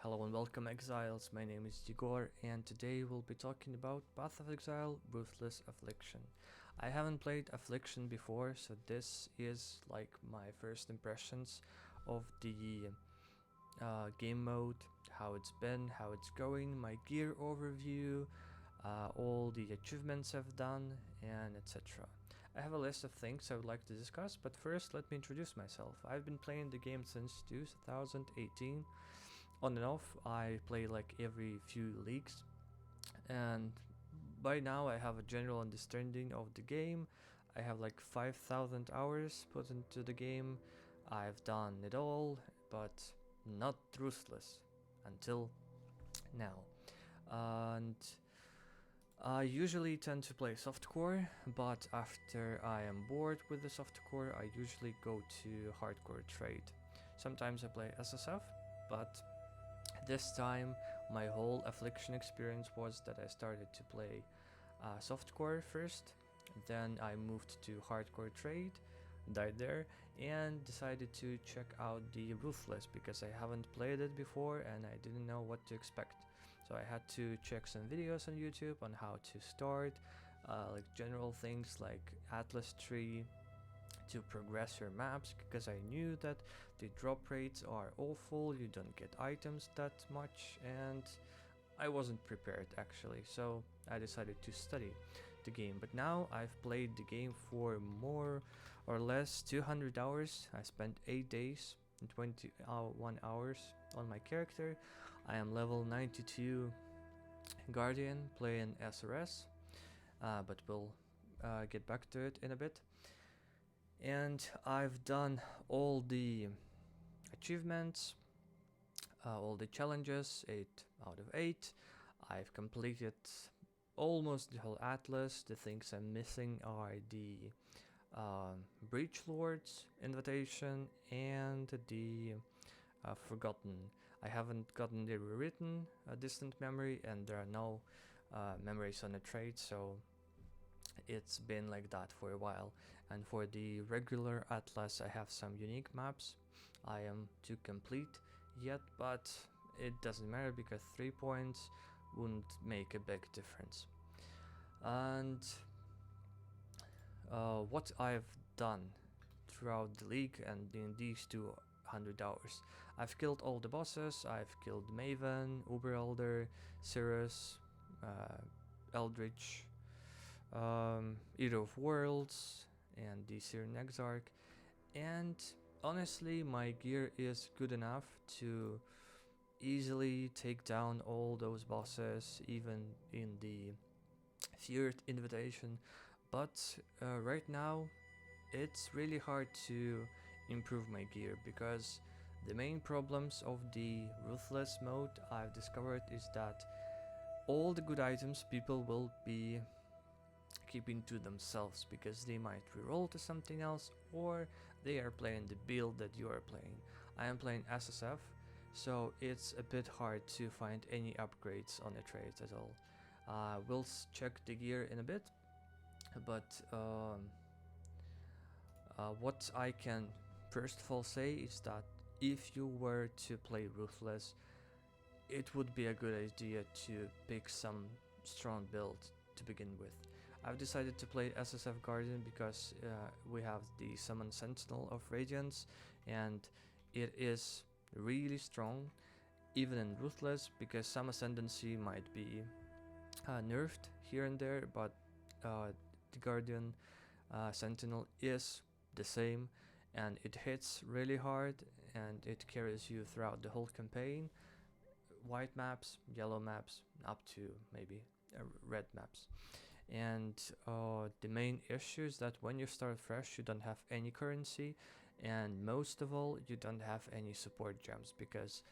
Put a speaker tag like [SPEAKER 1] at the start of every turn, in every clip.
[SPEAKER 1] Hello and welcome Exiles, my name is Igor and today we'll be talking about Path of Exile Ruthless Affliction. I haven't played Affliction before, so this is like my first impressions of the game mode, how it's been, how it's going, my gear overview, all the achievements I've done, and etc. I have a list of things I would like to discuss, but first let me introduce myself. I've been playing the game since 2018. On and off, I play like every few leagues, and by now I have a general understanding of the game. I have like 5,000 hours put into the game. I've done it all, but not Ruthless until now. And I usually tend to play softcore, but after I am bored with the softcore, I usually go to hardcore trade. Sometimes I play SSF, but this time my whole Affliction experience was that I started to play softcore first, then I moved to hardcore trade, died there, and decided to check out the Ruthless because I haven't played it before and I didn't know what to expect. So I had to check some videos on YouTube on how to start, like general things like Atlas tree, to progress your maps, because I knew that the drop rates are awful, you don't get items that much, and I wasn't prepared actually, so I decided to study the game. But now I've played the game for more or less 200 hours. I spent 8 days and 21 hours on my character. I am level 92 Guardian playing SRS, but we'll get back to it in a bit. And I've done all the achievements, all the challenges, 8 out of 8. I've completed almost the whole atlas. The things I'm missing are the Breach Lord's invitation and the Forgotten. I haven't gotten the rewritten distant memory, and there are no memories on the trade, so it's been like that for a while. And for the regular atlas I have some unique maps I am to complete yet, but it doesn't matter because 3 points wouldn't make a big difference. And what I've done throughout the league and in these 200 hours, I've killed all the bosses. I've killed Maven, Uber Elder, Cirrus, Eldritch, Eater of Worlds, and the Syrian Exarch, and honestly my gear is good enough to easily take down all those bosses, even in the Feared invitation. But right now it's really hard to improve my gear because the main problems of the Ruthless mode I've discovered is that all the good items people will be keeping to themselves because they might reroll to something else, or they are playing the build that you are playing. I am playing SSF, so it's a bit hard to find any upgrades on the trades at all. We'll check the gear in a bit, but what I can first of all say is that if you were to play Ruthless, it would be a good idea to pick some strong build to begin with. I've decided to play SSF Guardian because we have the Summon Sentinel of Radiance, and it is really strong even in Ruthless because some Ascendancy might be nerfed here and there, but the Guardian Sentinel is the same, and it hits really hard and it carries you throughout the whole campaign. White maps, yellow maps, up to maybe red maps. And the main issue is that when you start fresh you don't have any currency, and most of all you don't have any support gems because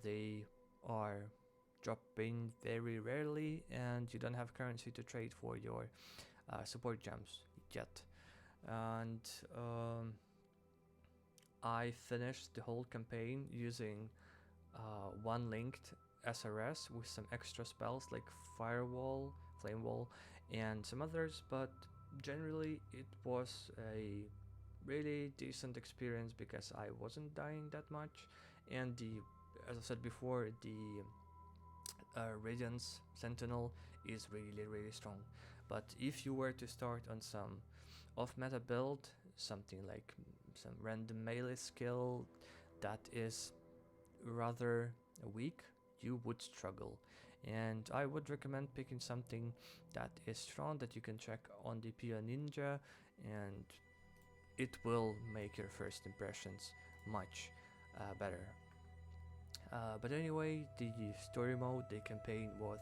[SPEAKER 1] they are dropping very rarely and you don't have currency to trade for your support gems yet. And I finished the whole campaign using one linked SRS with some extra spells like Firewall, Flame Wall, and some others, but generally it was a really decent experience because I wasn't dying that much, and the as I said before, the Radiance Sentinel is really strong. But if you were to start on some off-meta build, something like some random melee skill that is rather weak, you would struggle. And I would recommend picking something that is strong, that you can check on the PoE Ninja, and it will make your first impressions much better. But anyway, the story mode, the campaign was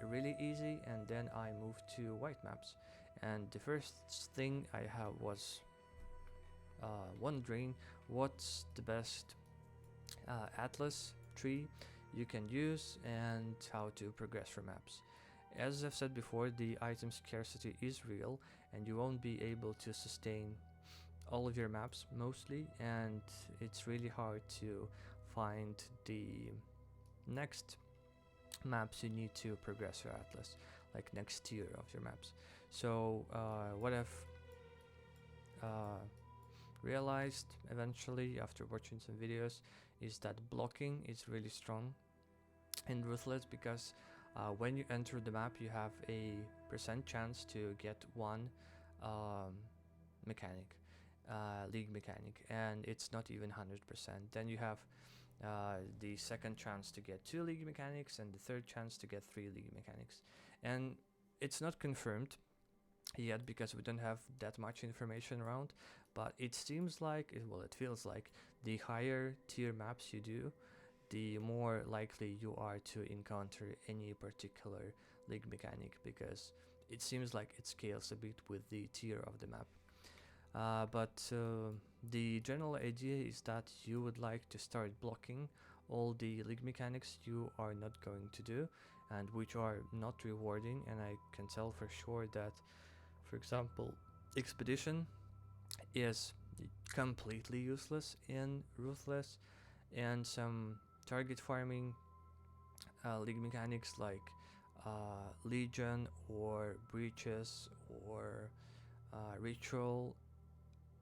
[SPEAKER 1] really easy, and then I moved to white maps. And the first thing I have was wondering what's the best atlas tree you can use and how to progress through maps. As I've said before, the item scarcity is real, and you won't be able to sustain all of your maps mostly, and it's really hard to find the next maps you need to progress your atlas, like next tier of your maps. So what I've realized eventually after watching some videos is that blocking is really strong in Ruthless, because when you enter the map you have a % chance to get one mechanic, league mechanic, and it's not even 100%. Then you have the second chance to get 2 league mechanics, and the third chance to get 3 league mechanics. And it's not confirmed yet because we don't have that much information around, but it seems like, well, it feels like the higher tier maps you do, the more likely you are to encounter any particular league mechanic, because it seems like it scales a bit with the tier of the map. But the general idea is that you would like to start blocking all the league mechanics you are not going to do and which are not rewarding. And I can tell for sure that, for example, Expedition is completely useless in Ruthless, and some target farming league mechanics like Legion or Breaches or Ritual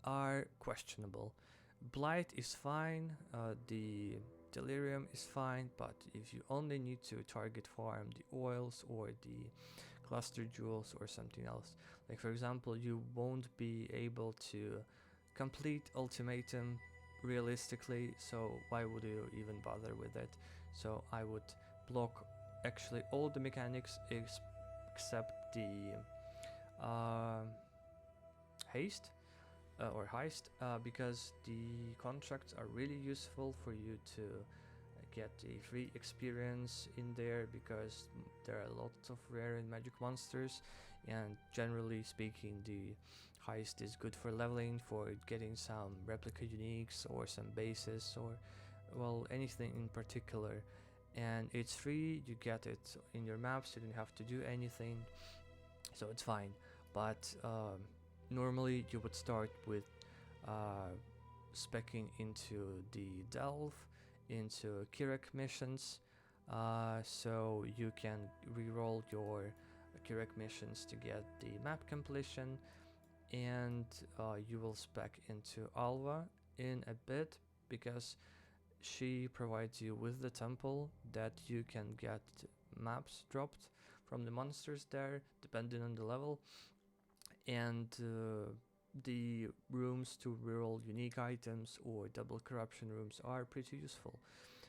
[SPEAKER 1] are questionable. Blight is fine, the Delirium is fine, but if you only need to target farm the oils or the cluster jewels or something else, like for example, you won't be able to complete Ultimatum realistically, so why would you even bother with it? So I would block actually all the mechanics except the haste or heist, because the contracts are really useful for you to get a free experience in there, because there are lots of rare and magic monsters, and generally speaking the heist is good for leveling, for getting some replica uniques or some bases, or well, anything in particular. And it's free, you get it in your maps, you don't have to do anything, so it's fine. But normally you would start with speccing into the Delve, into Kirek missions, so you can reroll your Kirek missions to get the map completion, and you will spec into Alva in a bit, because she provides you with the temple that you can get maps dropped from the monsters there depending on the level, and the rooms to reroll unique items or double corruption rooms are pretty useful,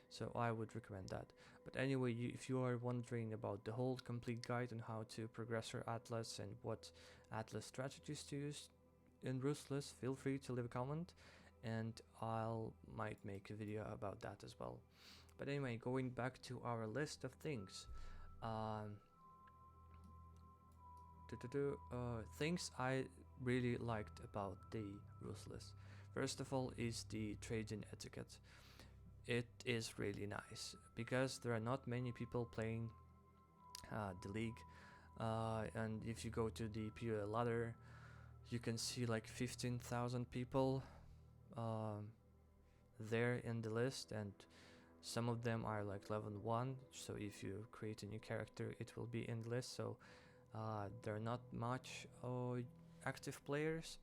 [SPEAKER 1] so I would recommend that. But anyway, if you are wondering about the whole complete guide on how to progress your atlas and what atlas strategies to use in Ruthless, feel free to leave a comment and I'll might make a video about that as well. But anyway, going back to our list of things, things I really liked about the Ruthless. First of all is the trading etiquette. It is really nice because there are not many people playing the league, and if you go to the PoE ladder, you can see like 15,000 people there in the list, and some of them are like level 1, so if you create a new character it will be in the list. So there are not much active players,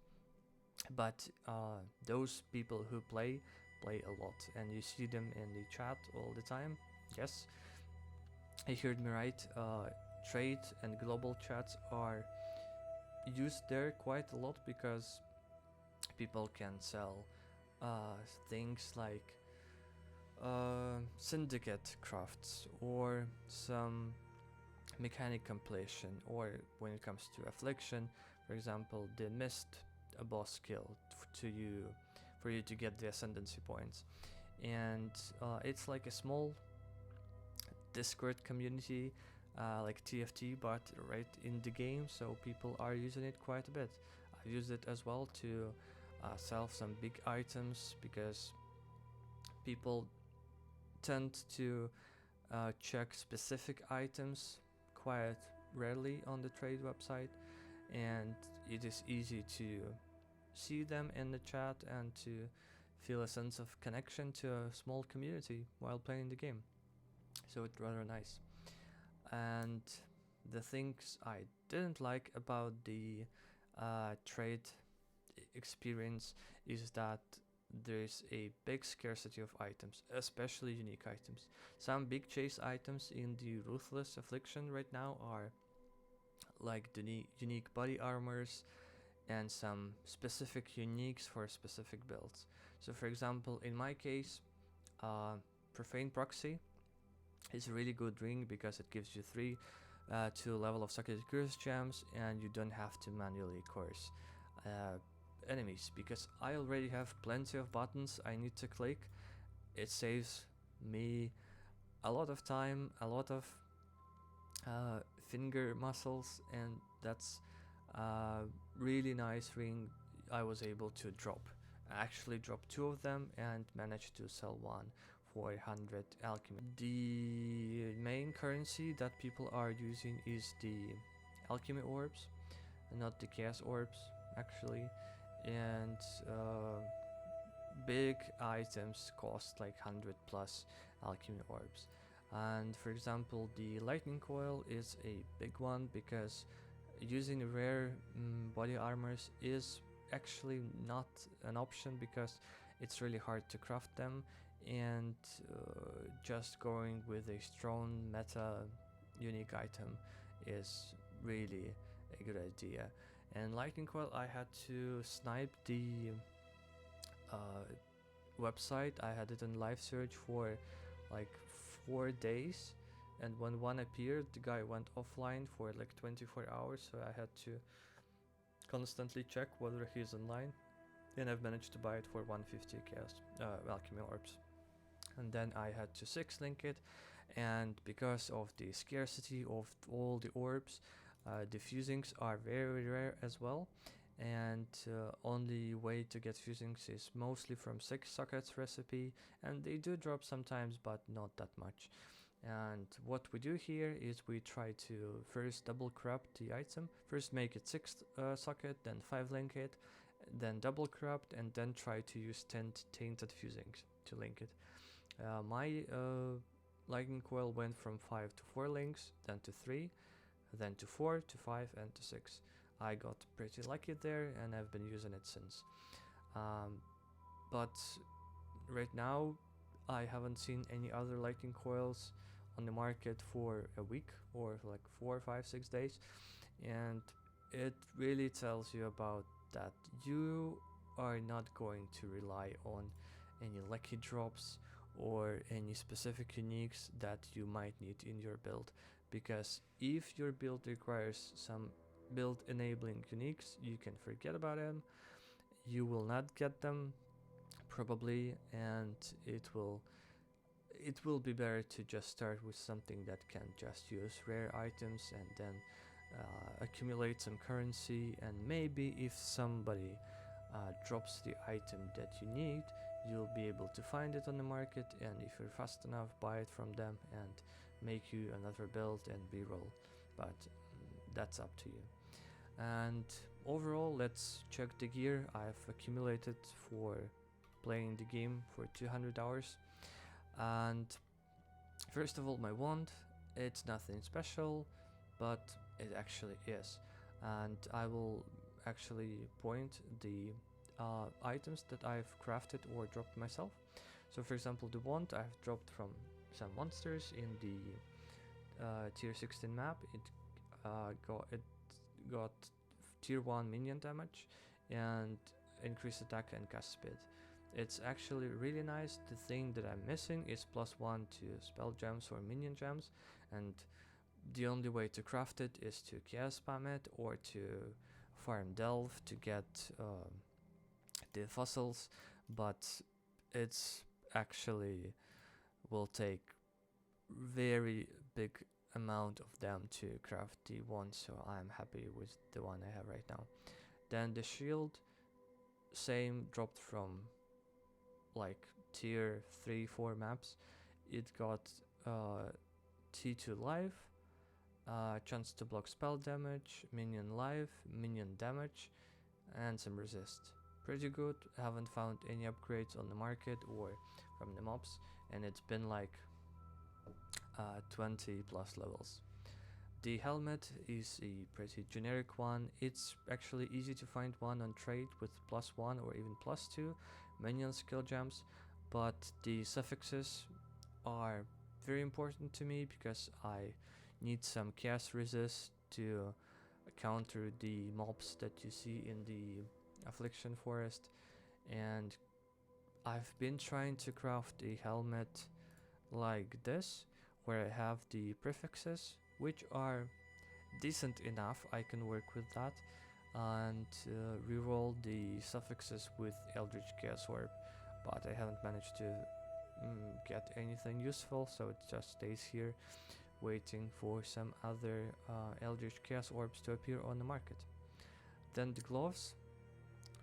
[SPEAKER 1] but those people who play play a lot, and you see them in the chat all the time. Yes, you heard me right. Trade and global chats are used there quite a lot because people can sell things like syndicate crafts or some mechanic completion, or when it comes to affliction, for example, they missed a boss skill to you for you to get the ascendancy points. And it's like a small Discord community, like TFT, but right in the game, so people are using it quite a bit. I use it as well to sell some big items because people tend to check specific items quite rarely on the trade website, and it is easy to see them in the chat and to feel a sense of connection to a small community while playing the game. So it's rather nice. And the things I didn't like about the trade experience is that there's a big scarcity of items, especially unique items. Some big chase items in the Ruthless Affliction right now are like the unique body armors and some specific uniques for specific builds. So for example, in my case, Profane Proxy is a really good ring because it gives you 3 to level of Socketed Curse Gems, and you don't have to manually curse enemies, because I already have plenty of buttons I need to click. It saves me a lot of time, a lot of finger muscles, and that's a really nice ring I was able to drop. I actually dropped 2 of them and managed to sell 1 for 100 alchemy. The main currency that people are using is the alchemy orbs, not the chaos orbs actually, and big items cost like 100 plus alchemy orbs. And for example, the lightning coil is a big one because using rare body armors is actually not an option because it's really hard to craft them, and just going with a strong meta unique item is really a good idea. And lightning coil, I had to snipe the website. I had it in live search for like 4 days, and when one appeared, the guy went offline for like 24 hours, so I had to constantly check whether he's online, and I've managed to buy it for 150 chaos alchemy orbs. And then I had to 6-link it, and because of the scarcity of all the orbs, the fusings are very rare as well, and only way to get fusings is mostly from 6 sockets recipe, and they do drop sometimes but not that much. And what we do here is we try to first double corrupt the item, first make it 6 socket, then 5-link it, then double corrupt, and then try to use 10 tainted fusings to link it. My lightning coil went from 5 to 4 links, then to 3, then to 4, to 5, and to 6. I got pretty lucky there, and I've been using it since. But right now I haven't seen any other lightning coils on the market for a week or like 4, 5, 6 days, and it really tells you about that you are not going to rely on any lucky drops or any specific uniques that you might need in your build, because if your build requires some build enabling uniques, you can forget about them. You will not get them probably, and it will be better to just start with something that can just use rare items and then accumulate some currency, and maybe if somebody drops the item that you need, you'll be able to find it on the market, and if you're fast enough, buy it from them and make you another build and reroll. But that's up to you. And overall, let's check the gear I've accumulated for playing the game for 200 hours. And first of all, my wand, it's nothing special, but it actually is. And I will actually point the items that I've crafted or dropped myself. So for example, the wand I've dropped from some monsters in the tier 16 map. It got tier 1 minion damage and increased attack and cast speed. It's actually really nice. The thing that I'm missing is +1 to spell gems or minion gems, and the only way to craft it is to chaos spam it or to farm delve to get the fossils, but it's actually will take very big amount of them to craft the one, so I'm happy with the one I have right now. Then the shield, same, dropped from like tier 3-4 maps. It got T2 life, chance to block spell damage, minion life, minion damage, and some resist. Pretty good. Haven't found any upgrades on the market or from the mobs, and it's been like 20 plus levels. The helmet is a pretty generic one. It's actually easy to find one on trade with +1 or even +2 minion skill gems, but the suffixes are very important to me because I need some chaos resist to counter the mobs that you see in the affliction forest, and I've been trying to craft a helmet like this where I have the prefixes, which are decent enough. I can work with that, and reroll the suffixes with Eldritch Chaos Orb, but I haven't managed to get anything useful, so it just stays here waiting for some other Eldritch Chaos Orbs to appear on the market. Then the gloves,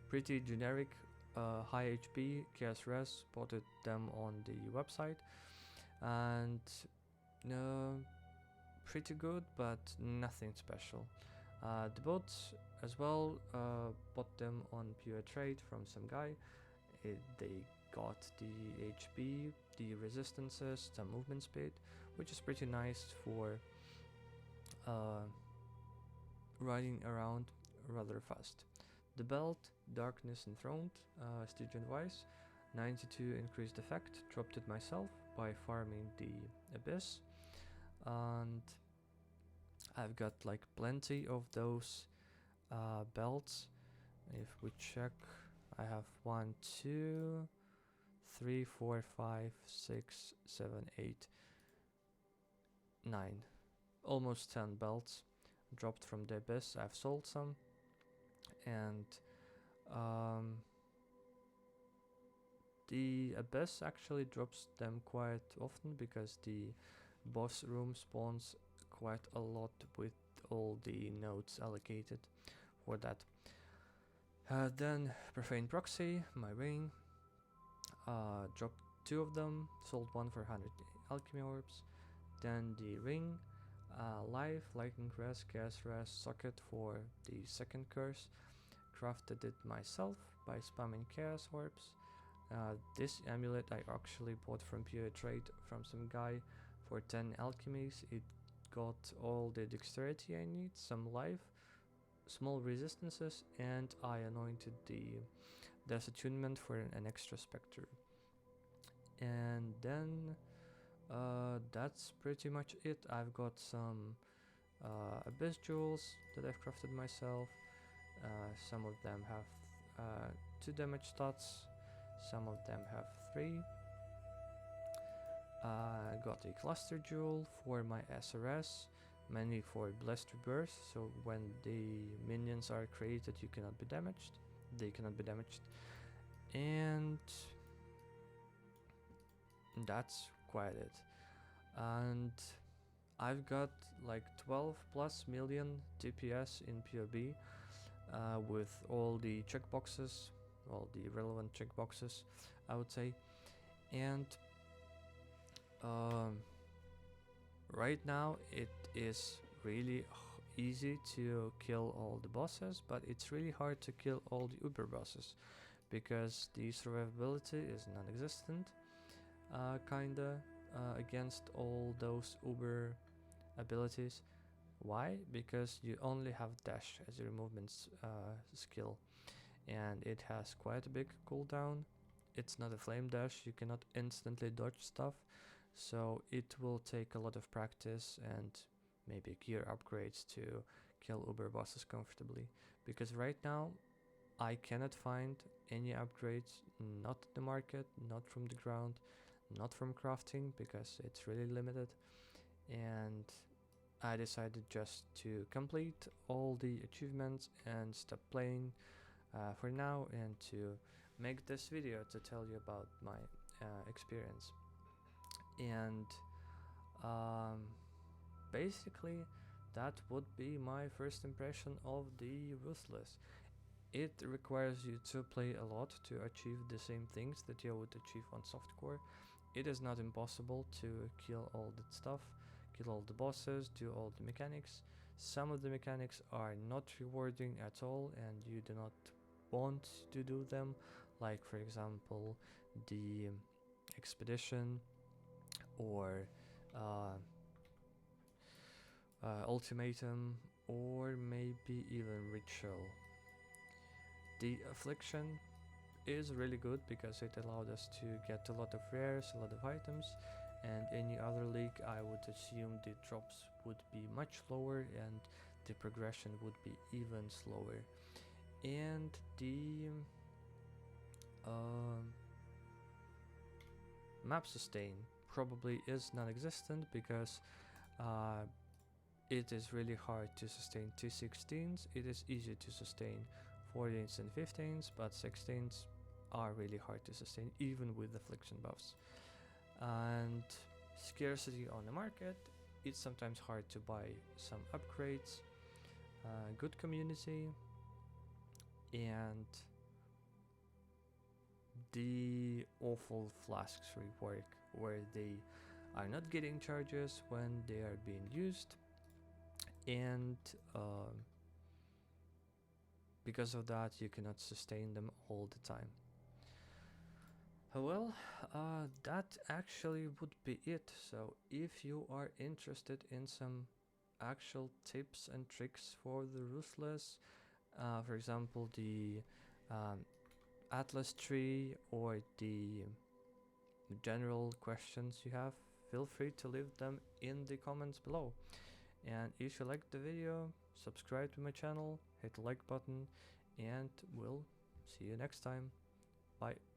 [SPEAKER 1] pretty generic, high HP, Chaos Res, spotted them on the website, and pretty good, but nothing special. The bots as well, bought them on pure trade from some guy. They got the HP, the resistances, some movement speed, which is pretty nice for riding around rather fast. The belt, Darkness Enthroned, Stygian Vice, 92 increased effect, dropped it myself by farming the Abyss, and I've got like plenty of those belts. If we check, I have 1, 2, 3, 4, 5, 6, 7, 8, 9, almost 10 belts dropped from the Abyss. I've sold some, and the Abyss actually drops them quite often because the boss room spawns quite a lot with all the nodes allocated for that. Then Profane Proxy, my ring, dropped 2 of them, sold 1 for 100 alchemy orbs. Then the ring, life, lightning res, gas res, socket for the second curse, crafted it myself by spamming chaos orbs. This amulet I actually bought from pure trade from some guy for 10 alchemies. It got all the dexterity I need, some life, small resistances, and I anointed the Death Attunement for an extra spectre. And then that's pretty much it. I've got some Abyss Jewels that I've crafted myself. Some of them have 2 damage stats, some of them have 3. Got a Cluster Jewel for my SRS, mainly for Blessed Rebirth, so when the minions are created they cannot be damaged. And that's quite it. And I've got like 12 plus million DPS in PoB with all the checkboxes, all the relevant checkboxes, I would say. And right now it is really easy to kill all the bosses, but it's really hard to kill all the uber bosses because the survivability is non-existent, kinda, against all those uber abilities. Why? Because you only have dash as your movement skill, and it has quite a big cooldown. It's not a flame dash, you cannot instantly dodge stuff, so it will take a lot of practice and maybe gear upgrades to kill Uber bosses comfortably. Because right now I cannot find any upgrades, not in the market, not from the ground, not from crafting, because it's really limited. And I decided just to complete all the achievements and stop playing for now, and to make this video to tell you about my experience. And um, basically that would be my first impression of the Ruthless. It requires you to play a lot to achieve the same things that you would achieve on softcore. It is not impossible to kill all that stuff, kill all the bosses, do all the mechanics. Some of the mechanics are not rewarding at all and you do not want to do them, like for example the expedition or ultimatum, or maybe even ritual. The affliction is really good because it allowed us to get a lot of rares, a lot of items, and any other league I would assume the drops would be much lower and the progression would be even slower. And the map sustain probably is non-existent because it is really hard to sustain 2 16s. It is easy to sustain 14s and 15s, but 16s are really hard to sustain even with affliction buffs. And scarcity on the market, it's sometimes hard to buy some upgrades. Good community, and the awful flasks rework where they are not getting charges when they are being used, and because of that you cannot sustain them all the time. Well, that actually would be it. So if you are interested in some actual tips and tricks for the Ruthless, for example the Atlas tree or the general questions you have, feel free to leave them in the comments below. And if you liked the video, subscribe to my channel, hit the like button, and we'll see you next time. Bye.